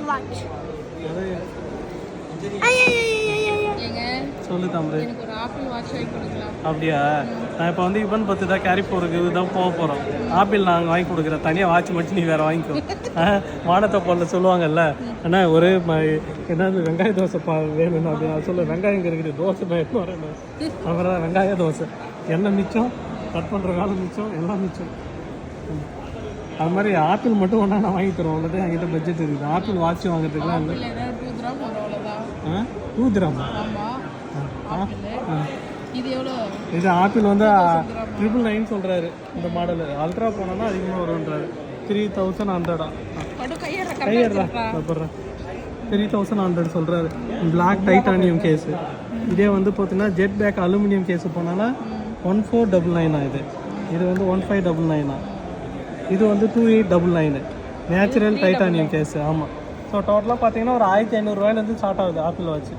Watch. சொல்லு தம்பி. எனக்கு ஒரு ஆப்பிள் வாட்ச் வாங்கி கொடுக்கலாம். அப்படியா? நான் இப்போ வந்து இவன் பத்து தான் கேரி போகிறதுக்கு இதுதான் போக போகிறோம். ஆப்பிள் நாங்கள் வாங்கி கொடுக்குறேன், தனியாக வாட்ச் மட்டும் நீ வேறு வாங்கிக்கோ. வானத்தை போல சொல்லுவாங்கல்ல, அண்ணா ஒரு என்னது வெங்காய தோசை வேணும்னு அப்படின்னு நான் சொல்லுவேன். வெங்காயம் இருக்குது, தோசை எடுத்து வரேன். அப்புறம் தான் வெங்காய தோசை, எண்ணெய் மிச்சம், கட் பண்ணுற காலம் மிச்சம், எல்லாம் மிச்சம். அது மாதிரி ஆப்பிள் மட்டும் ஒன்றா நான் வாங்கி தருவோம். அவ்வளோதான் என்கிட்ட பட்ஜெட் இருக்குது. ஆப்பிள் வாட்ச் வாங்குறதுக்குலாம் இல்லை. 2 கிராம். இது எவ்வளோ? இது ஆப்பிள் வந்து 999 சொல்கிறாரு. இந்த மாடலு அல்ட்ரா போனோன்னா அதிகமாக வரும்ன்றாரு. 3100 கையறா அப்புறம் 3100 சொல்கிறாரு. Black titanium case. இதே வந்து பார்த்தீங்கன்னா ஜெட் பேக் அலுமினியம் கேஸு போனாலும் 1499 இது வந்து 1599. இது வந்து 2899 நேச்சுரல் டைட்டானியம் கேஸு. ஆமாம். ஸோ டோட்டலாக பார்த்தீங்கன்னா ஒரு 1500 ரூபாயிலேருந்து ஸ்டார்ட் ஆகுது ஆப்பிள் வாட்ச்.